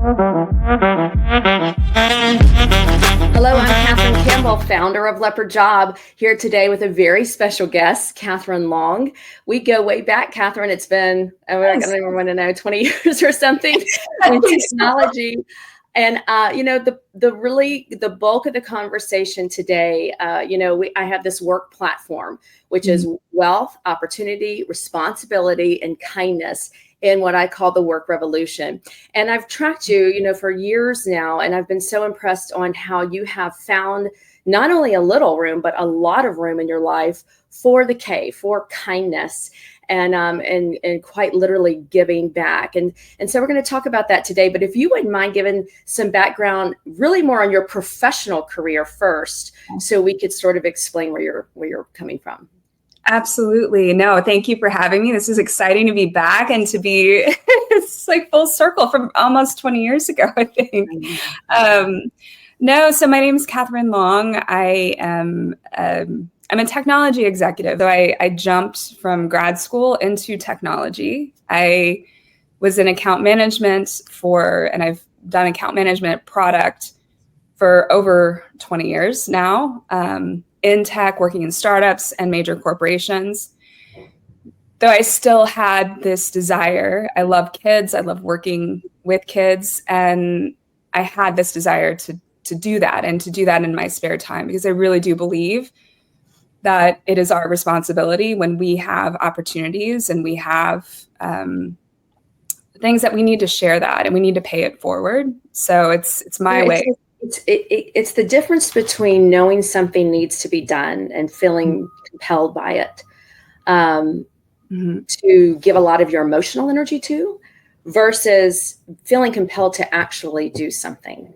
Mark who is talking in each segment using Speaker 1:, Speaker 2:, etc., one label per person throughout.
Speaker 1: Hello, I'm Katherine Campbell, founder of Leopard Job, here today with a very special guest, Katherine Long. We go way back, Katherine. It's been, I don't even want to know, 20 years or something in technology. And the bulk of the conversation today, I have this work platform, which is wealth, opportunity, responsibility, and kindness in what I call the work revolution. And I've tracked you, for years now, and I've been so impressed on how you have found not only a little room, but a lot of room in your life for the K, for kindness, and quite literally giving back. And so we're going to talk about that today. But if you wouldn't mind giving some background, really more on your professional career first, so we could sort of explain where you're coming from.
Speaker 2: Absolutely. No, thank you for having me. This is exciting to be back and to be, it's like full circle from almost 20 years ago, I think. So my name is Katherine Long. I'm a technology executive. So I jumped from grad school into technology. I was in account management and I've done account management product for over 20 years now. In tech, working in startups and major corporations. Though I still had this desire. I love kids. I love working with kids. And I had this desire to do that and to do that in my spare time, because I really do believe that it is our responsibility when we have opportunities and we have things that we need to share that and we need to pay it forward. So it's my way.
Speaker 1: It's the difference between knowing something needs to be done and feeling compelled by it to give a lot of your emotional energy to, versus feeling compelled to actually do something.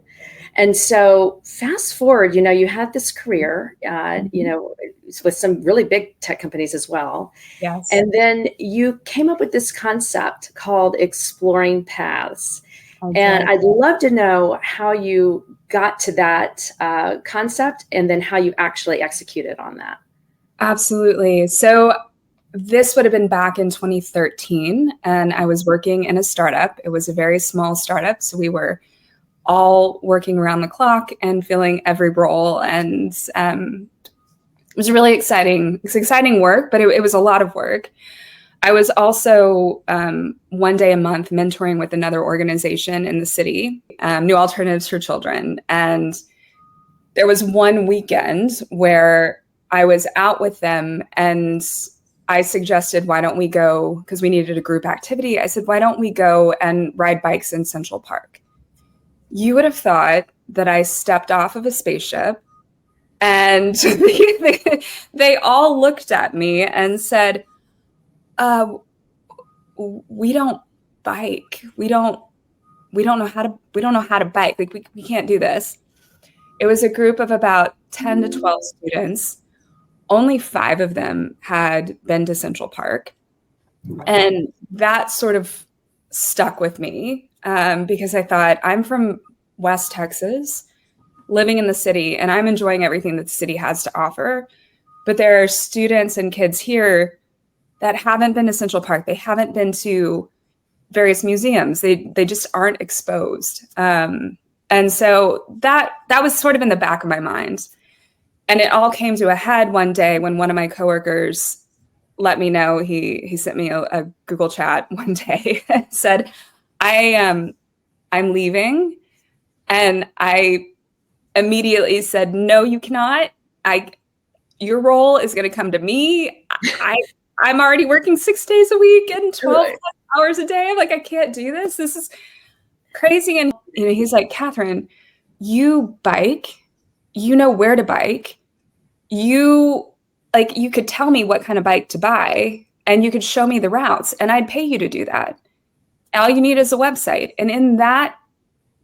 Speaker 1: And so fast forward, you had this career, with some really big tech companies as well.
Speaker 2: Yes.
Speaker 1: And then you came up with this concept called exploring paths. Okay. And I'd love to know how you got to that concept and then how you actually executed on that.
Speaker 2: Absolutely. So this would have been back in 2013, and I was working in a startup. It was a very small startup. So we were all working around the clock and filling every role. And it was really exciting. It's exciting work, but it was a lot of work. I was also one day a month mentoring with another organization in the city, New Alternatives for Children. And there was one weekend where I was out with them and I suggested, why don't we go, because we needed a group activity. I said, why don't we go and ride bikes in Central Park? You would have thought that I stepped off of a spaceship, and they all looked at me and said, we don't bike. We don't know how to bike. Like we can't do this. It was a group of about 10 to 12 students. Only 5 of them had been to Central Park. And that sort of stuck with me because I thought, I'm from West Texas, living in the city, and I'm enjoying everything that the city has to offer. But there are students and kids here that haven't been to Central Park. They haven't been to various museums. They just aren't exposed. And so that was sort of in the back of my mind. And it all came to a head one day when one of my coworkers let me know. He sent me a Google chat one day and said, I'm leaving. And I immediately said, no, you cannot. Your role is going to come to me. I'm already working 6 days a week and 12 hours a day. I'm like, I can't do this. This is crazy. And he's like, Katherine, you bike, you know where to bike. You could tell me what kind of bike to buy and you could show me the routes and I'd pay you to do that. All you need is a website. And in that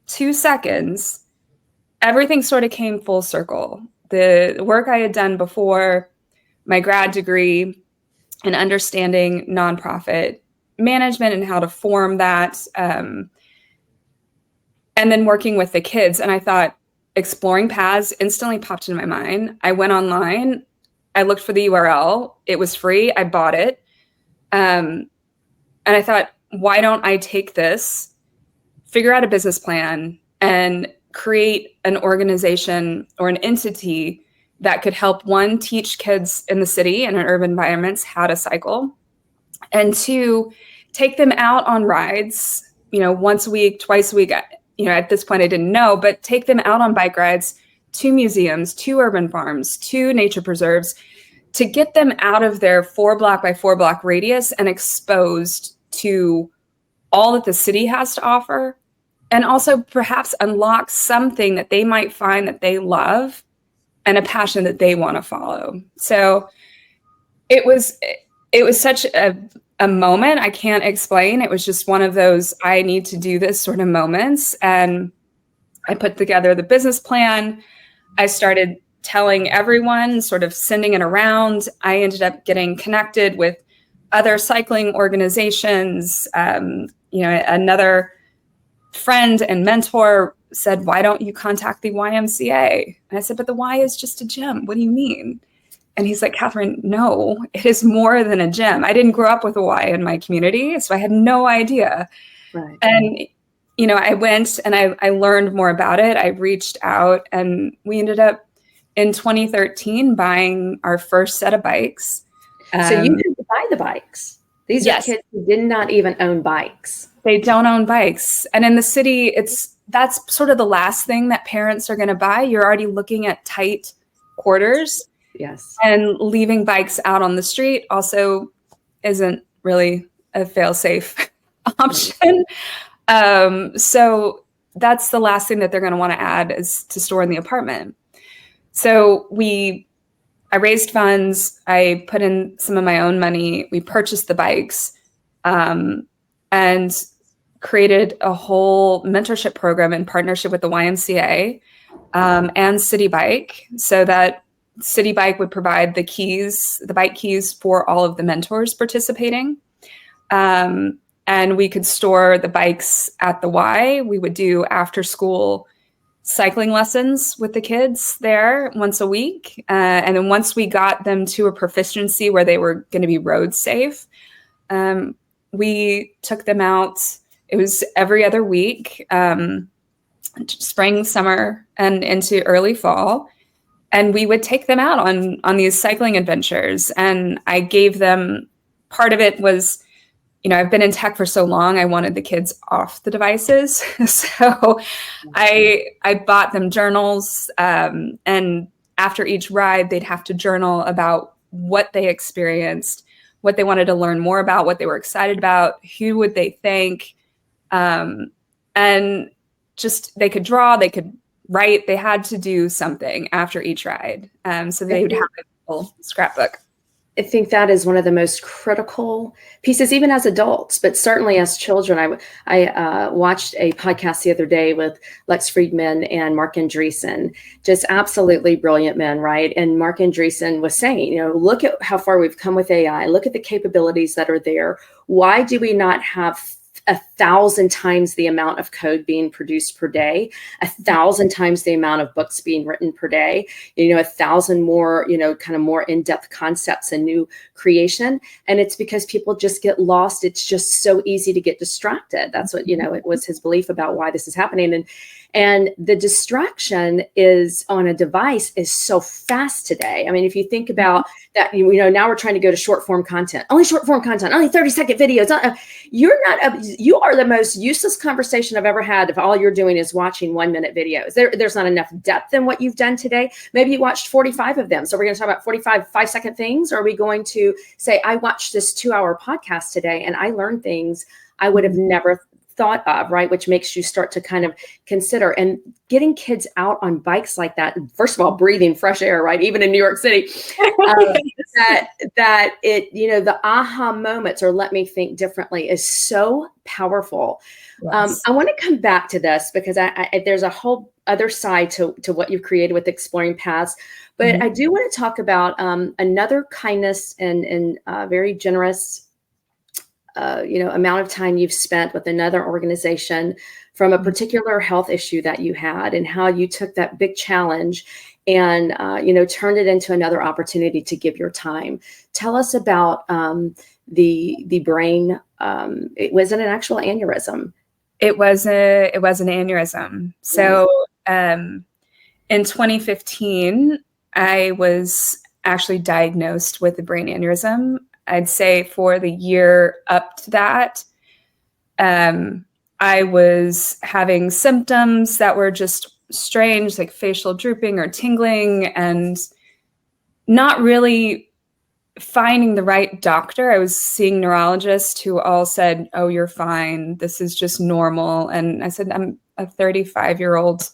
Speaker 2: 2 seconds, everything sort of came full circle. The work I had done before, my grad degree, and understanding nonprofit management and how to form that, and then working with the kids. And I thought exploring paths instantly popped into my mind. I went online, I looked for the URL, it was free, I bought it. And I thought, why don't I take this figure out a business plan and create an organization or an entity that could help, one, teach kids in the city and in urban environments how to cycle, and two, take them out on rides, once a week, twice a week. At this point I didn't know, but take them out on bike rides to museums, to urban farms, to nature preserves, to get them out of their 4-block by 4-block radius and exposed to all that the city has to offer, and also perhaps unlock something that they might find that they love and a passion that they want to follow. So it was such a moment I can't explain. It was just one of those, I need to do this sort of moments. And I put together the business plan. I started telling everyone, sort of sending it around. I ended up getting connected with other cycling organizations. Another friend and mentor said, why don't you contact the YMCA? And I said, but the Y is just a gym. What do you mean? And he's like, Katherine, no, it is more than a gym. I didn't grow up with a Y in my community, so I had no idea.
Speaker 1: Right.
Speaker 2: And, I went and I learned more about it. I reached out, and we ended up in 2013 buying our first set of bikes.
Speaker 1: So you had to buy the bikes. These are kids who did not even own bikes.
Speaker 2: They don't own bikes. And in the city, that's sort of the last thing that parents are going to buy. You're already looking at tight quarters.
Speaker 1: Yes.
Speaker 2: And leaving bikes out on the street also isn't really a fail-safe option. So that's the last thing that they're going to want to add, is to store in the apartment. So I raised funds. I put in some of my own money. We purchased the bikes, and created a whole mentorship program in partnership with the YMCA and City Bike, so that City Bike would provide the bike keys for all of the mentors participating. And we could store the bikes at the Y. We would do after school cycling lessons with the kids there once a week. And then once we got them to a proficiency where they were going to be road safe, we took them out. It was every other week, spring, summer, and into early fall. And we would take them out on these cycling adventures. And I gave them, part of it was, I've been in tech for so long, I wanted the kids off the devices. So I bought them journals. And after each ride, they'd have to journal about what they experienced, what they wanted to learn more about, what they were excited about, who would they thank. And just, they could draw, they could write. They had to do something after each ride. So they would have a little scrapbook.
Speaker 1: I think that is one of the most critical pieces, even as adults, but certainly as children. I watched a podcast the other day with Lex Friedman and Mark Andreessen, just absolutely brilliant men, right? And Mark Andreessen was saying, look at how far we've come with AI. Look at the capabilities that are there. Why do we not have 1,000 times the amount of code being produced per day, 1,000 times the amount of books being written per day, 1,000 more, kind of more in-depth concepts and new creation? And it's because people just get lost. It's just so easy to get distracted. That's what, it was his belief about why this is happening. And the distraction is on a device is so fast today. I mean, if you think about that, now we're trying to go to short form content, only 30-second videos. You are the most useless conversation I've ever had if all you're doing is watching 1-minute videos. There's not enough depth in what you've done today. Maybe you watched 45 of them. So we're going to talk about 45 5-second things. Or are we going to say, I watched this 2-hour podcast today and I learned things I would have never thought of, right? Which makes you start to kind of consider, and getting kids out on bikes like that. First of all, breathing fresh air, right? Even in New York City, that it, the aha moments, or let me think differently, is so powerful. Yes. I want to come back to this because there's a whole other side to what you've created with Exploring Paths, but I do want to talk about another kindness and very generous amount of time you've spent with another organization from a particular health issue that you had, and how you took that big challenge and, turned it into another opportunity to give your time. Tell us about the brain. It wasn't an actual aneurysm.
Speaker 2: It was an aneurysm. So in 2015, I was actually diagnosed with a brain aneurysm. I'd say for the year up to that, I was having symptoms that were just strange, like facial drooping or tingling, and not really finding the right doctor. I was seeing neurologists who all said, "Oh, you're fine. This is just normal." And I said, "I'm a 35-year-old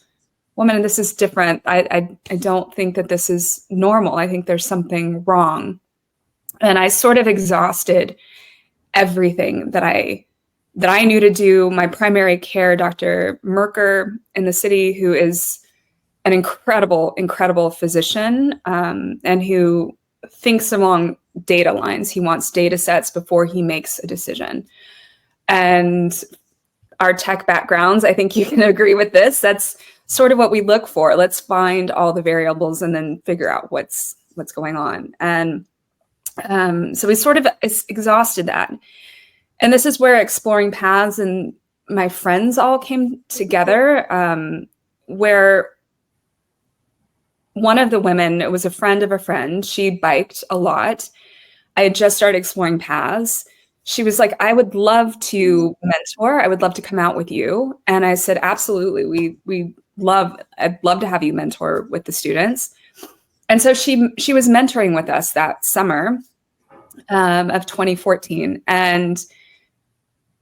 Speaker 2: woman, and this is different. I don't think that this is normal. I think there's something wrong." And I sort of exhausted everything that I knew to do. My primary care, Dr. Merker in the city, who is an incredible physician, and who thinks along data lines. He wants data sets before he makes a decision. And our tech backgrounds, I think you can agree with this. That's sort of what we look for. Let's find all the variables and then figure out what's going on. And so we sort of exhausted that. And this is where exploring paths and my friends all came together, where one of the women, it was a friend of a friend, she biked a lot. I had just started exploring paths. She was like, "I would love to mentor. I would love to come out with you." And I said, "Absolutely. I'd love to have you mentor with the students." And so she was mentoring with us that summer of 2014. And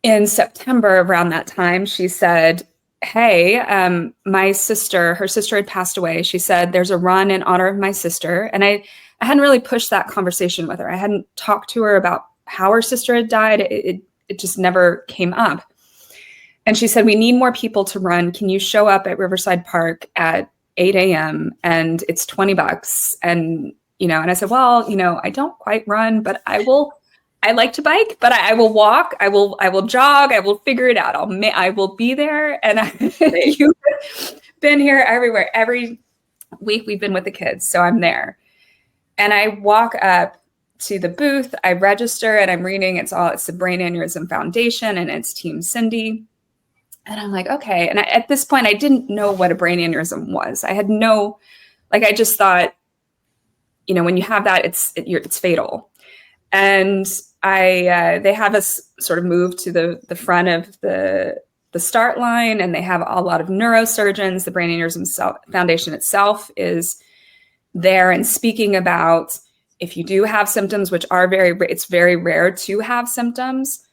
Speaker 2: in September, around that time, she said, "Hey, her sister had passed away." She said, "There's a run in honor of my sister." And I hadn't really pushed that conversation with her. I hadn't talked to her about how her sister had died. It just never came up. And she said, "We need more people to run. Can you show up at Riverside Park at 8 a.m. and it's $20?" And, and I said, "Well, I don't quite run, but I like to bike, but I will walk. I will jog. I will figure it out. I will be there." And you've been here everywhere. Every week we've been with the kids. So I'm there. And I walk up to the booth, I register, and I'm reading. It's the Brain Aneurysm Foundation, and it's Team Cindy. And I'm like, okay. And at this point, I didn't know what a brain aneurysm was. I had I just thought, when you have that, it's fatal. And they have us sort of move to the front of the start line, and they have a lot of neurosurgeons. The Brain Aneurysm Foundation itself is there and speaking about, if you do have symptoms, which are it's very rare to have symptoms,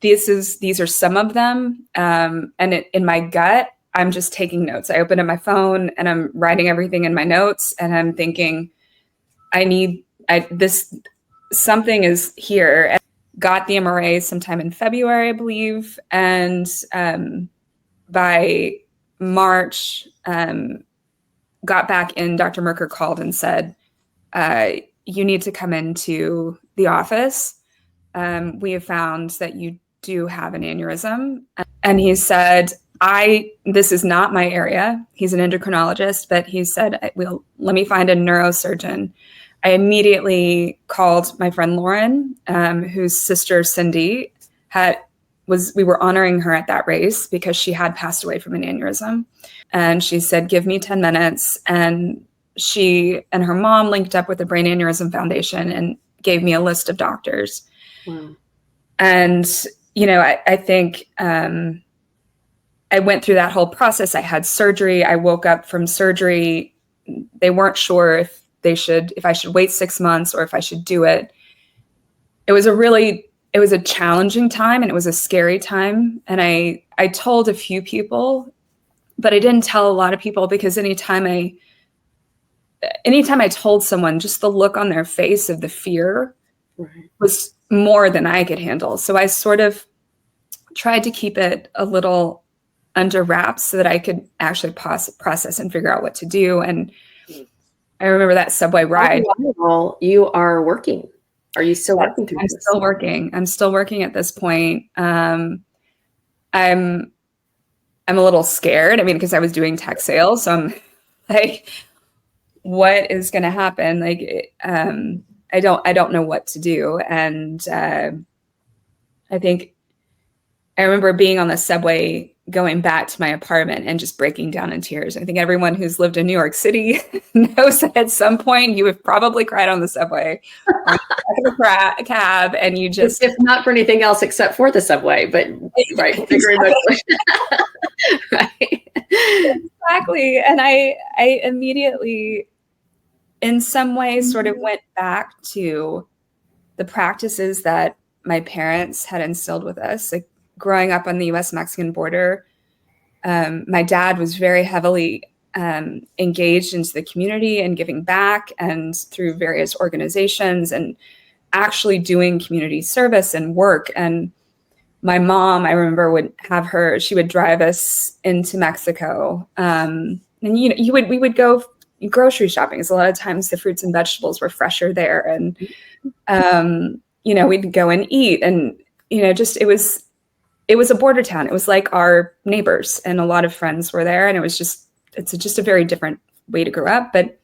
Speaker 2: these are some of them. And in my gut, I'm just taking notes. I open up my phone and I'm writing everything in my notes, and I'm thinking, something is here. And got the MRA sometime in February, I believe. And by March, got back in, Dr. Merker called and said, "You need to come into the office. We have found that you do have an aneurysm." And he said, this is not my area. He's an endocrinologist, but he said, let me find a neurosurgeon. I immediately called my friend Lauren, whose sister Cindy we were honoring her at that race because she had passed away from an aneurysm. And she said, "Give me 10 minutes. And she and her mom linked up with the Brain Aneurysm Foundation and gave me a list of doctors.
Speaker 1: Wow.
Speaker 2: And, I think I went through that whole process. I had surgery. I woke up from surgery. They weren't sure if I should wait 6 months or if I should do it. It was a challenging time, and it was a scary time. And I told a few people, but I didn't tell a lot of people, because anytime I told someone, just the look on their face of the fear was more than I could handle. So I sort of tried to keep it a little under wraps so that I could actually process and figure out what to do. And I remember that subway ride.
Speaker 1: While you are working. Are you still working through this?
Speaker 2: I'm still working at this point. I'm a little scared. Because I was doing tech sales. So I'm like, what is going to happen? I don't know what to do. And I think I remember being on the subway going back to my apartment and just breaking down in tears. I think everyone who's lived in New York City knows that at some point you have probably cried on the subway or in the back of a cab, and you just,
Speaker 1: if not for anything else except for the subway, but right, bigger emotion. Right.
Speaker 2: Exactly. And I immediately, in some ways, sort of went back to the practices that my parents had instilled with us. Like growing up on the US-Mexican border, my dad was very heavily engaged into the community and giving back, and through various organizations and actually doing community service and work. And my mom, I remember, she would drive us into Mexico. And we would go grocery shopping, because a lot of times the fruits and vegetables were fresher there. And, we'd go and eat, and, just, it was a border town. It was like our neighbors, and a lot of friends were there. And it's just a very different way to grow up. But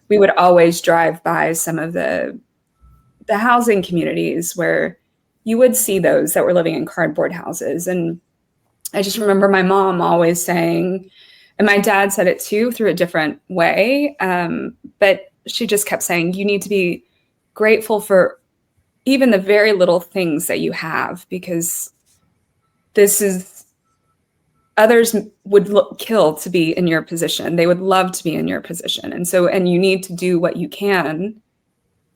Speaker 2: we would always drive by some of the housing communities where you would see those that were living in cardboard houses. And I just remember my mom always saying, and my dad said it too through a different way, but she just kept saying, you need to be grateful for even the very little things that you have, because others would kill to be in your position. They would love to be in your position. And you need to do what you can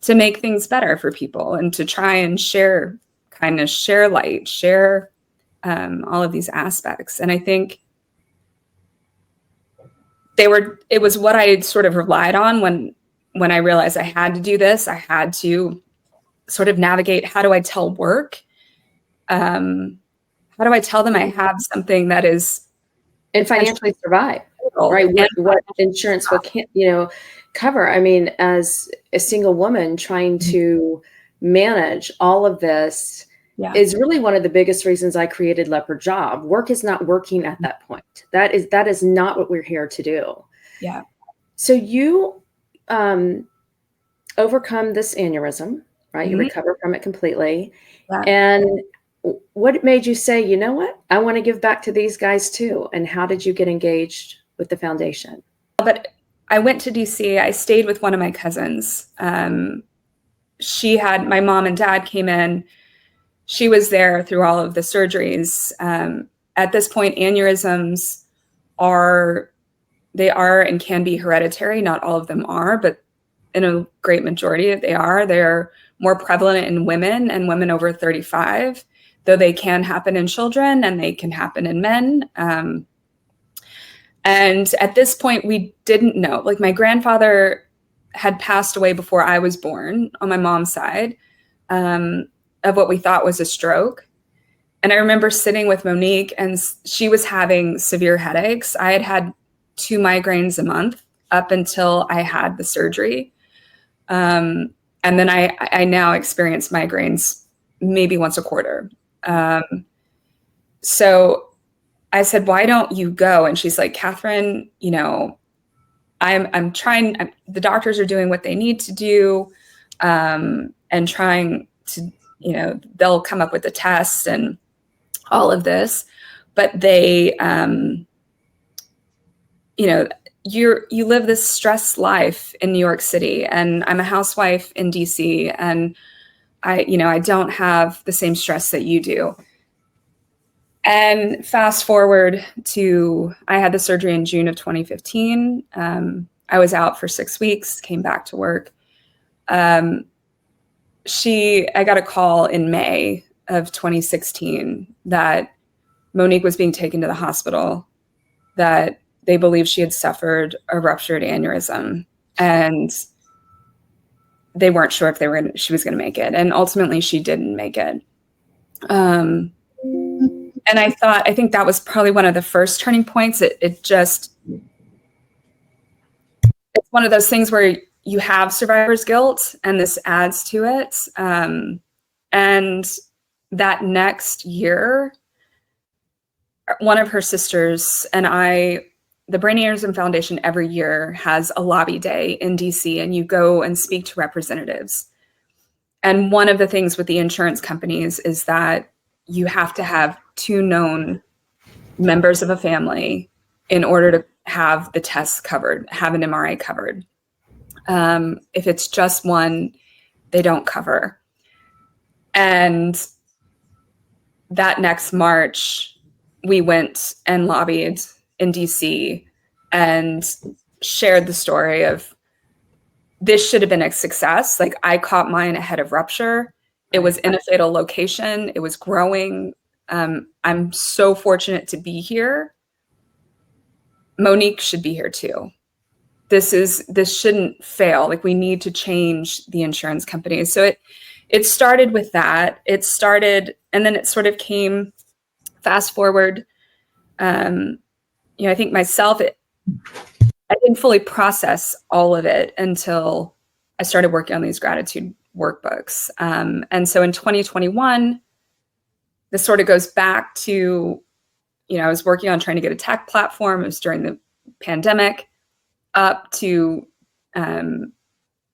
Speaker 2: to make things better for people, and to try and share kindness, share light, share all of these aspects. And I think it was what I sort of relied on when I realized I had to do this. I had to sort of navigate, how do I tell work? How do I tell them I have something that is,
Speaker 1: and financially survive, right? What insurance will cover? I mean, as a single woman trying to manage all of this is really one of the biggest reasons I created Leopard Job. Work is not working at that point. That is not what we're here to do.
Speaker 2: Yeah.
Speaker 1: So you overcome this aneurysm, right? You recover from it completely. Yeah. And what made you say, you know what, I want to give back to these guys too? And how did you get engaged with the foundation?
Speaker 2: But I went to DC. I stayed with one of my cousins. My mom and dad came in. She was there through all of the surgeries. At this point, aneurysms are and can be hereditary. Not all of them are, but in a great majority they are. They're more prevalent in women and women over 35, though they can happen in children and they can happen in men. And at this point, we didn't know. Like, my grandfather had passed away before I was born on my mom's side, of what we thought was a stroke. And I remember sitting with Monique, and she was having severe headaches. I had 2 migraines a month up until I had the surgery. And then I now experience migraines maybe once a quarter. So I said, why don't you go? And she's like, Katherine, I'm trying, the doctors are doing what they need to do, and trying to, they'll come up with the tests and all of this, but they, you live this stress life in New York City, and I'm a housewife in DC, and I don't have the same stress that you do. And fast forward to, I had the surgery in June of 2015. I was out for 6 weeks, came back to work. I got a call in May of 2016 that Monique was being taken to the hospital, that they believed she had suffered a ruptured aneurysm, and they weren't sure if she was going to make it. And ultimately she didn't make it. And I think that was probably one of the first turning points. It's one of those things where you have survivor's guilt, and this adds to it. And that next year, one of her sisters and the Brain Aneurysm Foundation every year has a lobby day in DC, and you go and speak to representatives. And one of the things with the insurance companies is that you have to have two known members of a family in order to have the tests covered, have an MRI covered. If it's just one, they don't cover. And that next March, we went and lobbied in DC and shared the story of this should have been a success. Like, I caught mine ahead of rupture. It was in a fatal location. It was growing. I'm so fortunate to be here. Monique should be here too. This shouldn't fail. Like, we need to change the insurance companies. So it started with that. It started, and then it sort of came fast forward. I think myself, I didn't fully process all of it until I started working on these gratitude workbooks. And so in 2021, this sort of goes back to, I was working on trying to get a tech platform. It was during the pandemic, up to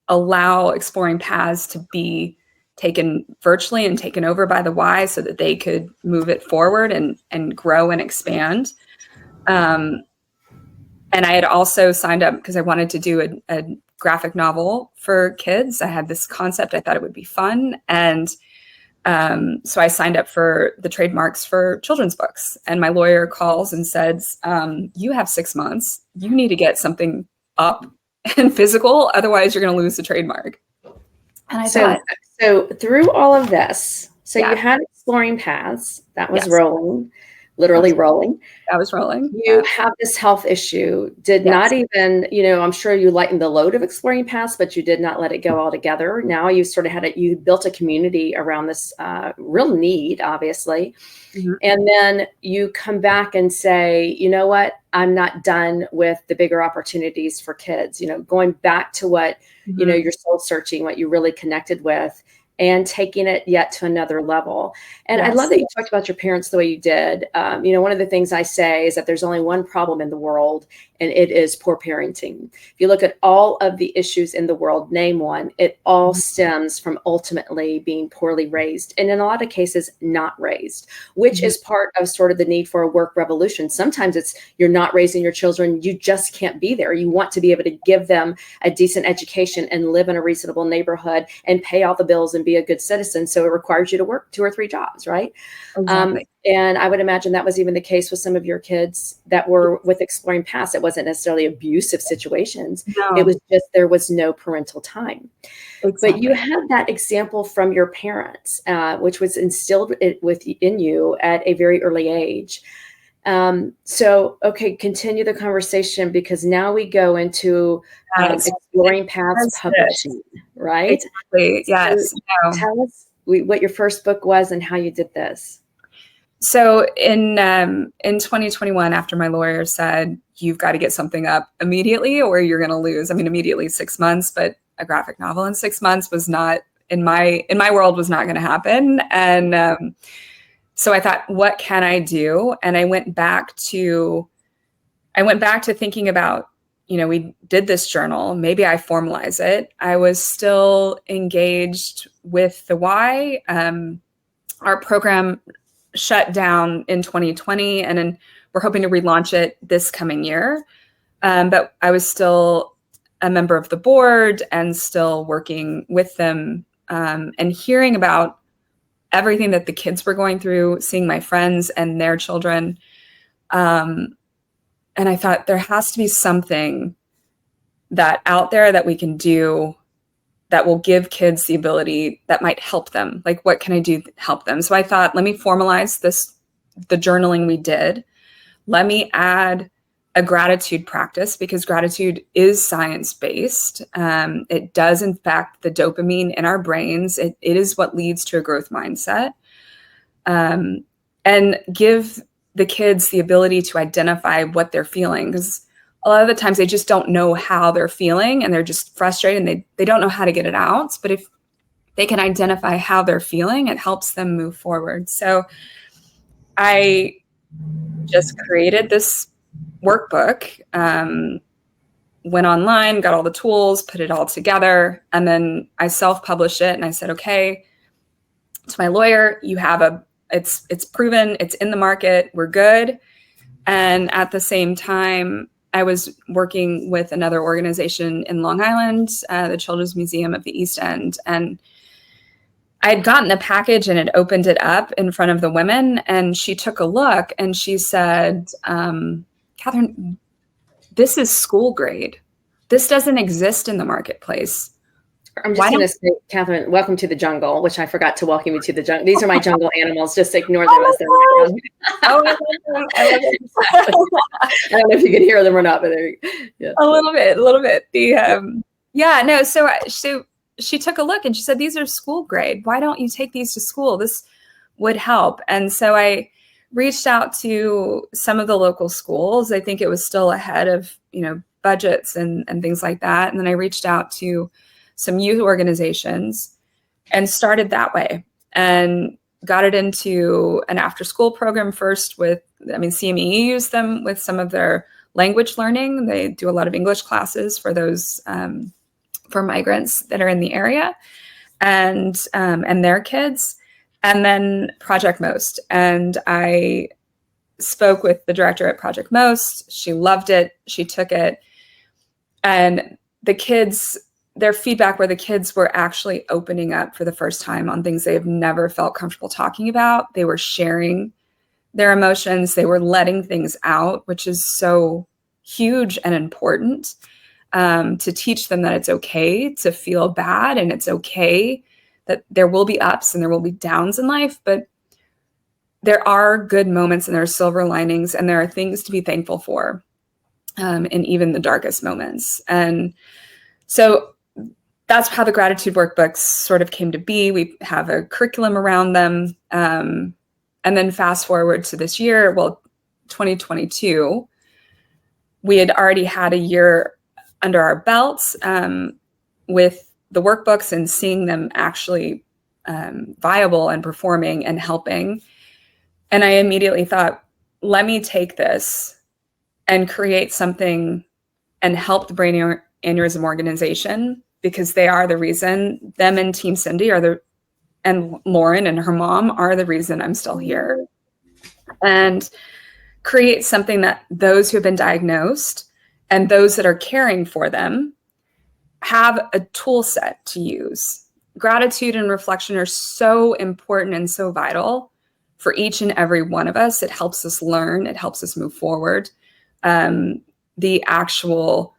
Speaker 2: allow Exploring Paths to be taken virtually and taken over by the Y so that they could move it forward and grow and expand. And I had also signed up because I wanted to do a graphic novel for kids. I had this concept. I thought it would be fun. And so I signed up for the trademarks for children's books. And my lawyer calls and says, you have 6 months. You need to get something up and physical. Otherwise, you're going to lose the trademark. And I thought.
Speaker 1: So through all of this,
Speaker 2: you
Speaker 1: had Exploring Paths. That was rolling. Literally rolling.
Speaker 2: That was rolling.
Speaker 1: You have this health issue. Did not even, I'm sure you lightened the load of Exploring Paths, but you did not let it go altogether. Now you sort of you built a community around this real need, obviously. Mm-hmm. And then you come back and say, you know what? I'm not done with the bigger opportunities for kids, going back to what, mm-hmm. Your soul searching, what you really connected with, and taking it yet to another level. And I love that you talked about your parents the way you did. One of the things I say is that there's only one problem in the world, and it is poor parenting. If you look at all of the issues in the world, name one, it all stems from ultimately being poorly raised. And in a lot of cases, not raised, which is part of sort of the need for a work revolution. Sometimes it's you're not raising your children. You just can't be there. You want to be able to give them a decent education and live in a reasonable neighborhood and pay all the bills and be a good citizen. So it requires you to work 2 or 3 jobs, right? Exactly. And I would imagine that was even the case with some of your kids that were with Exploring Paths. It wasn't necessarily abusive situations. No. It was just there was no parental time. Exactly. But you had that example from your parents, which was instilled in you at a very early age. Continue the conversation, because now we go into Exploring Paths publishing, right?
Speaker 2: Exactly. Yes.
Speaker 1: So tell us what your first book was and how you did this.
Speaker 2: So in 2021, after my lawyer said, you've got to get something up immediately or you're going to lose. I mean, immediately 6 months, but a graphic novel in 6 months was not in my world was not going to happen. And so I thought, what can I do? And I went back to thinking about, we did this journal. Maybe I formalize it. I was still engaged with the Y. Our program shut down in 2020, and then we're hoping to relaunch it this coming year. But I was still a member of the board and still working with them and hearing about everything that the kids were going through, seeing my friends and their children. And I thought there has to be something that out there that we can do that will give kids the ability that might help them. Like, what can I do to help them? So I thought, let me formalize the journaling we did. Let me add a gratitude practice, because gratitude is science-based. It does impact the dopamine in our brains. It is what leads to a growth mindset. And give the kids the ability to identify what they're feeling, because a lot of the times they just don't know how they're feeling and they're just frustrated and they don't know how to get it out. But if they can identify how they're feeling, it helps them move forward. So I just created this workbook, went online, got all the tools, put it all together, and then I self-published it. And I said, okay, to my lawyer, you have It's proven, it's in the market, we're good. And at the same time, I was working with another organization in Long Island, the Children's Museum of the East End. And I had gotten the package and had opened it up in front of the women. And she took a look and she said, Katherine, this is school grade. This doesn't exist in the marketplace.
Speaker 1: I'm just going to say, Katherine, welcome to the jungle, which I forgot to welcome you to the jungle. These are my jungle animals. Just ignore them as they're around.
Speaker 2: Oh, I love
Speaker 1: I don't know if you can hear them or not, but
Speaker 2: yeah. A little bit. Yeah, no. So she took a look and she said, these are school grade. Why don't you take these to school? This would help. And so I reached out to some of the local schools. I think it was still ahead of, budgets and things like that. And then I reached out to some youth organizations and started that way and got it into an after school program first with, CME used them with some of their language learning. They do a lot of English classes for those, for migrants that are in the area and their kids, and then Project Most. And I spoke with the director at Project Most. She loved it. She took it. And the kids, their feedback where the kids were actually opening up for the first time on things they have never felt comfortable talking about. They were sharing their emotions. They were letting things out, which is so huge and important, to teach them that it's okay to feel bad and it's okay that there will be ups and there will be downs in life, but there are good moments and there are silver linings and there are things to be thankful for in even the darkest moments. And so that's how the gratitude workbooks sort of came to be. We have a curriculum around them. And then fast forward to this year, 2022, we had already had a year under our belts with the workbooks and seeing them actually viable and performing and helping. And I immediately thought, let me take this and create something and help the Brain Aneurysm organization, because they are the reason, them and Team Cindy and Lauren and her mom are the reason I'm still here. And create something that those who have been diagnosed and those that are caring for them have a tool set to use. Gratitude and reflection are so important and so vital for each and every one of us. It helps us learn. It helps us move forward. The actual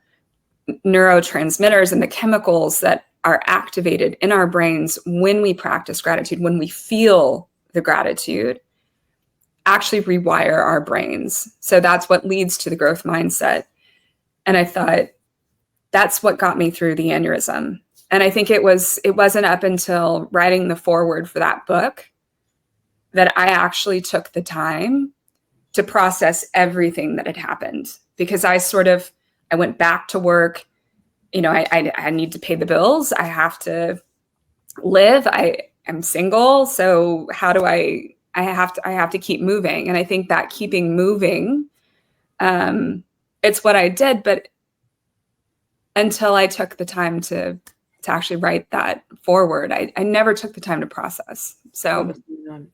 Speaker 2: neurotransmitters and the chemicals that are activated in our brains when we practice gratitude, when we feel the gratitude, actually rewire our brains. So that's what leads to the growth mindset. And I thought that's what got me through the aneurysm. And I think it wasn't up until writing the foreword for that book that I actually took the time to process everything that had happened, because I went back to work. I need to pay the bills. I have to live. I am single. So how do I have to keep moving. And I think that keeping moving, it's what I did, but until I took the time to actually write that forward, I never took the time to process. So,
Speaker 1: and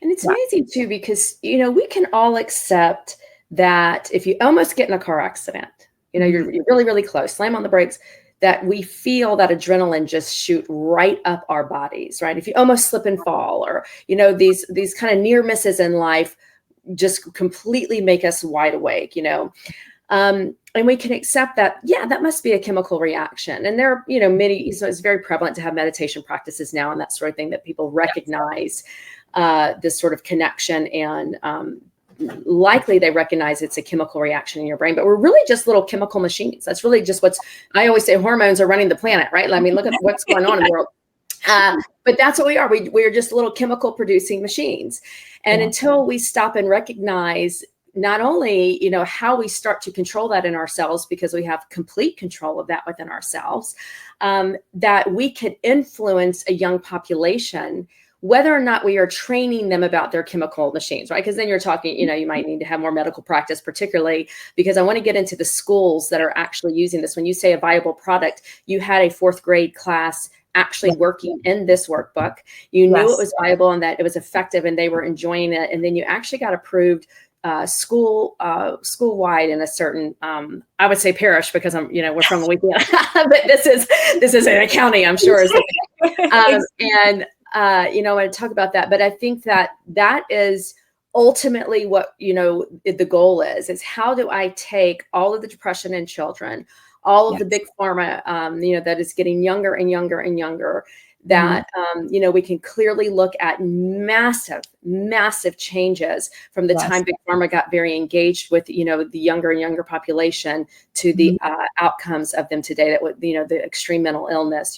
Speaker 1: it's amazing too, because, we can all accept that if you almost get in a car accident, you're really, really close, slam on the brakes, that we feel that adrenaline just shoot right up our bodies, right? If you almost slip and fall, or, these kind of near misses in life just completely make us wide awake, and we can accept that, that must be a chemical reaction. And there are, many, so it's very prevalent to have meditation practices now and that sort of thing, that people recognize this sort of connection, and likely they recognize it's a chemical reaction in your brain, but we're really just little chemical machines. That's really just I always say hormones are running the planet, right? I mean, look at what's going on in the world. But that's what we are. We're just little chemical producing machines. And until we stop and recognize not only, how we start to control that in ourselves, because we have complete control of that within ourselves, that we can influence a young population, whether or not we are training them about their chemical machines, right? Because then you're talking, you might need to have more medical practice, particularly because I want to get into the schools that are actually using this. When you say a viable product, you had a 4th grade class actually working in this workbook. You knew it was viable and that it was effective and they were enjoying it. And then you actually got approved school-wide in a certain, I would say parish because we're from Louisiana, but this is in a county, I'm sure. And I want to talk about that, but I think that is ultimately what, the goal is how do I take all of the depression in children, all of the big pharma, that is getting younger and younger and younger, that, we can clearly look at massive changes from the time big pharma got very engaged with, the younger and younger population to the outcomes of them today, that would, the extreme mental illness,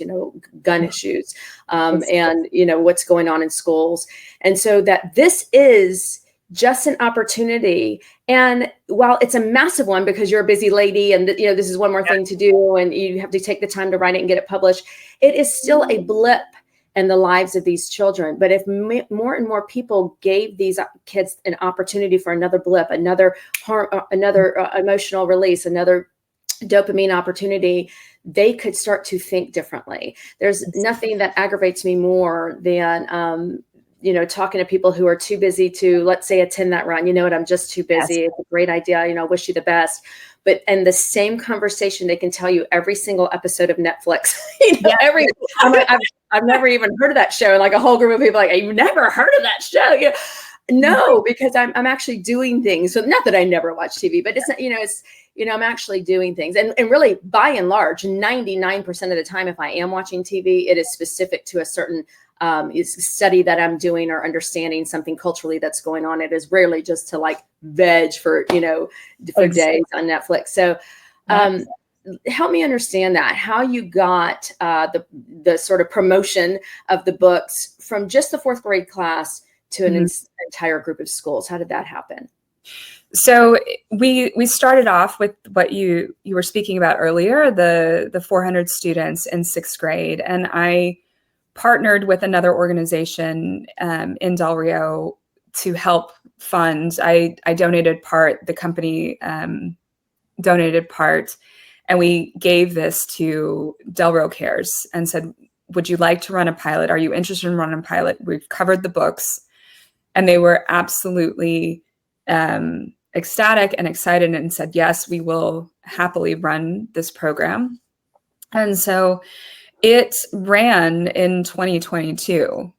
Speaker 1: gun issues, and, what's going on in schools. And so that this is just an opportunity. And while it's a massive one because you're a busy lady and this is one more thing to do and you have to take the time to write it and get it published, it is still a blip in the lives of these children. But if more and more people gave these kids an opportunity for another blip, another emotional release, another dopamine opportunity, they could start to think differently. There's nothing that aggravates me more than talking to people who are too busy to, let's say, attend that run. I'm just too busy. It's a great idea. I wish you the best. But in the same conversation, they can tell you every single episode of Netflix. I've never even heard of that show. And like a whole group of people you've never heard of that show. No, because I'm actually doing things. So not that I never watch TV, but it's not, I'm actually doing things. And really, by and large, 99% of the time, if I am watching TV, it is specific to a certain study that I'm doing or understanding something culturally that's going on. It is rarely just to veg for, for days on Netflix. So help me understand that, how you got the sort of promotion of the books from just the 4th grade class to an entire group of schools. How did that happen?
Speaker 2: So we started off with what you were speaking about earlier, the 400 students in 6th grade. And I partnered with another organization in Del Rio to help fund. I donated part, the company donated part, and we gave this to Del Rio Cares and said, would you like to run a pilot? Are you interested in running a pilot? We've covered the books. And they were absolutely ecstatic and excited and said, yes, we will happily run this program. And so it ran in 2022.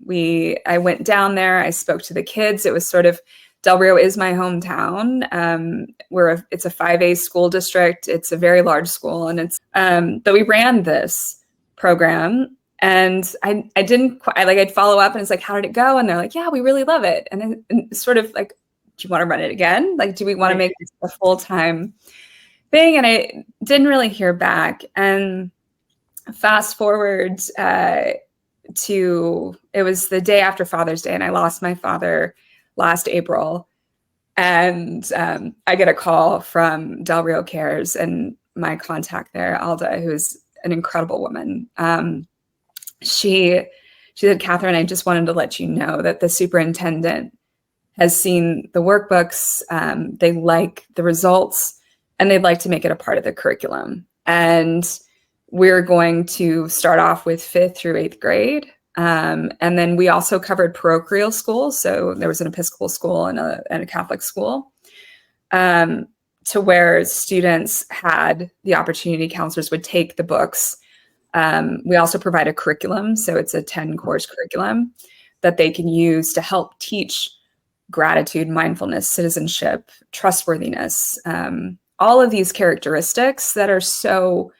Speaker 2: I went down there, I spoke to the kids. It was sort of, Del Rio is my hometown. It's a 5A school district. It's a very large school. And but we ran this program and I'd follow up and it's like, how did it go? And they're like, yeah, we really love it. And sort of like, do you want to run it again? Do we want to make this a full-time thing? And I didn't really hear back. And fast forward it was the day after Father's Day, and I lost my father last April. And I get a call from Del Rio Cares and my contact there, Alda, who's an incredible woman. She said, Katherine, I just wanted to let you know that the superintendent has seen the workbooks. They like the results and they'd like to make it a part of the curriculum. And we're going to start off with 5th through 8th grade. And then we also covered parochial schools. So there was an Episcopal school and a Catholic school, to where students had the opportunity, counselors would take the books. We also provide a curriculum. So it's a 10-course curriculum that they can use to help teach gratitude, mindfulness, citizenship, trustworthiness, all of these characteristics that are so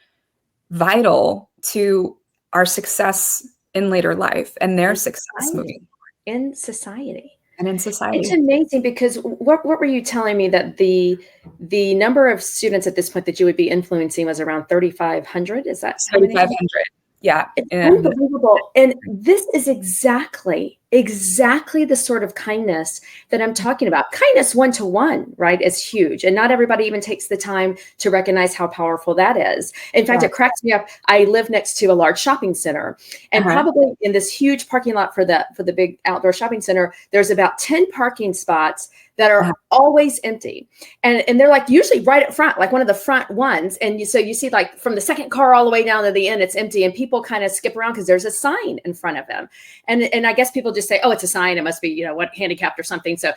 Speaker 2: vital to our success in later life and their success moving
Speaker 1: in society.
Speaker 2: And in society.
Speaker 1: It's amazing because what were you telling me that the number of students at this point that you would be influencing was around 3,500? Is that
Speaker 2: 3,500? Yeah.
Speaker 1: It's unbelievable. And this is exactly the sort of kindness that I'm talking about. Kindness one-to-one, right, is huge. And not everybody even takes the time to recognize how powerful that is. In fact, it cracks me up. I live next to a large shopping center, and probably in this huge parking lot for the big outdoor shopping center, there's about 10 parking spots that are always empty. And they're like usually right up front, like one of the front ones. And so you see like from the second car all the way down to the end, it's empty. And people kind of skip around because there's a sign in front of them. And I guess people just say, oh, it's a sign. It must be, you know, what, handicapped or something. So,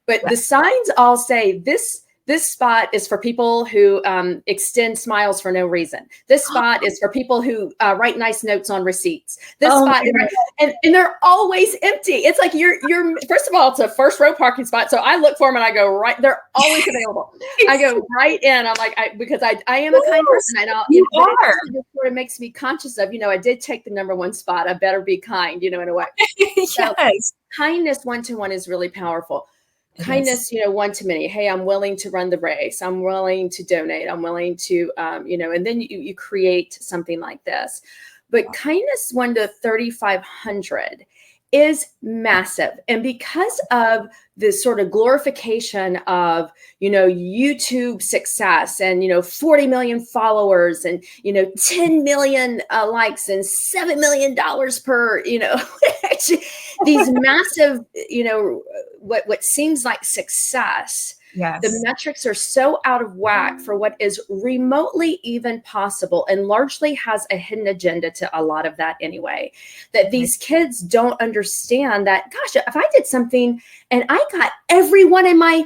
Speaker 1: but the signs all say this spot is for people who extend smiles for no reason. This spot is for people who write nice notes on receipts. This spot, and they're always empty. It's like you're first of all, it's a first row parking spot. So I look for them and I go right. They're always available. I go right in. I'm like, because I am a kind person. I know
Speaker 2: you are.
Speaker 1: It sort of makes me conscious of, you know, I did take the number one spot. I better be kind, you know, in a way.
Speaker 2: Yes.
Speaker 1: So, kindness one-to-one is really powerful. Kindness, you know, one to many. Hey, I'm willing to run the race. I'm willing to donate. I'm willing to, you know, and then you create something like this. But kindness 1 to 3,500 is massive. And because of this sort of glorification of, you know, YouTube success and, you know, 40 million followers and, you know, 10 million likes and $7 million per, you know, these massive, you know, what seems like success.
Speaker 2: Yes.
Speaker 1: The metrics are so out of whack for what is remotely even possible and largely has a hidden agenda to a lot of that anyway, that these kids don't understand that, gosh, if I did something and I got everyone in my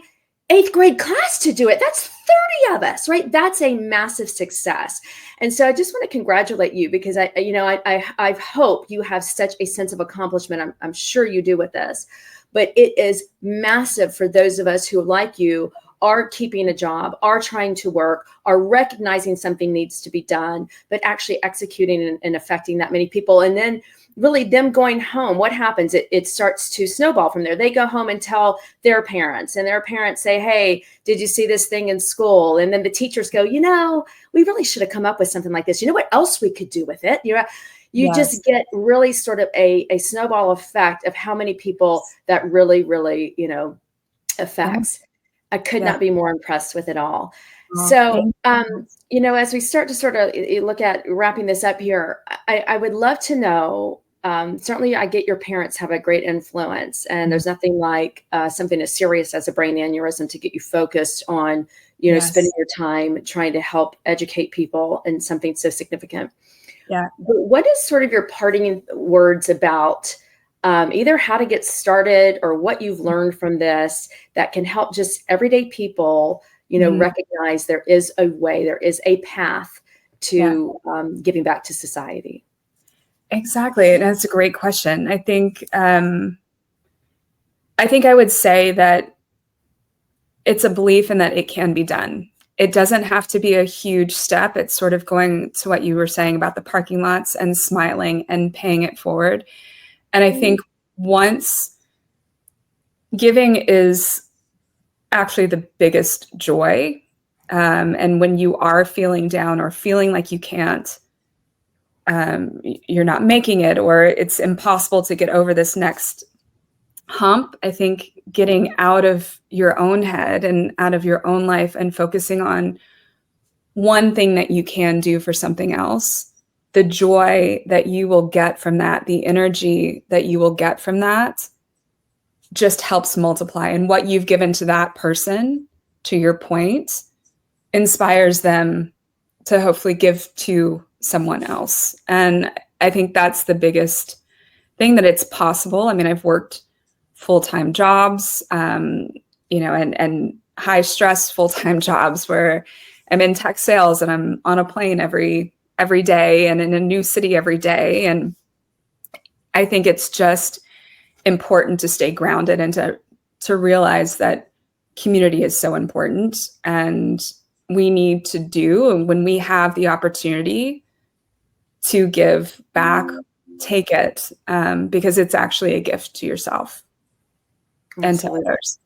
Speaker 1: 8th grade class to do it, that's 30 of us, right? That's a massive success. And so I just want to congratulate you because I hope you have such a sense of accomplishment. I'm sure you do with this. But it is massive for those of us who, like you, are keeping a job, are trying to work, are recognizing something needs to be done, but actually executing and affecting that many people. And then really them going home, what happens? It starts to snowball from there. They go home and tell their parents, and their parents say, hey, did you see this thing in school? And then the teachers go, you know, we really should have come up with something like this. You know what else we could do with it? You just get really sort of a snowball effect of how many people that really, really, you know, affects. I could not be more impressed with it all. So, you know, as we start to sort of look at wrapping this up here, I would love to know, certainly I get your parents have a great influence, and there's nothing like something as serious as a brain aneurysm to get you focused on, you know, spending your time trying to help educate people in something so significant.
Speaker 2: Yeah.
Speaker 1: But what is sort of your parting words about either how to get started or what you've learned from this that can help just everyday people, you know, recognize there is a way, there is a path to giving back to society?
Speaker 2: Exactly. And that's a great question. I think I would say that it's a belief in that it can be done. It doesn't have to be a huge step. It's sort of going to what you were saying about the parking lots and smiling and paying it forward. And I think once giving is actually the biggest joy. And when you are feeling down or feeling like you can't, you're not making it, or it's impossible to get over this next hump, I think getting out of your own head and out of your own life and focusing on one thing that you can do for something else, the joy that you will get from that, the energy that you will get from that just helps multiply. And what you've given to that person, to your point, inspires them to hopefully give to someone else. And I think that's the biggest thing, that it's possible. I mean, I've worked full-time jobs, you know, and high stress full-time jobs where I'm in tech sales and I'm on a plane every day and in a new city every day. And I think it's just important to stay grounded and to realize that community is so important, and we need to do, and when we have the opportunity to give back, take it, because it's actually a gift to yourself.
Speaker 1: Absolutely.
Speaker 2: And to others.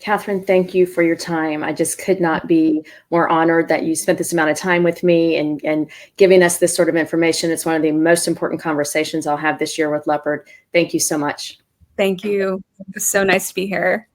Speaker 1: Katherine, thank you for your time. I just could not be more honored that you spent this amount of time with me and giving us this sort of information. It's one of the most important conversations I'll have this year with Leopard. Thank you so much.
Speaker 2: Thank you. It's so nice to be here.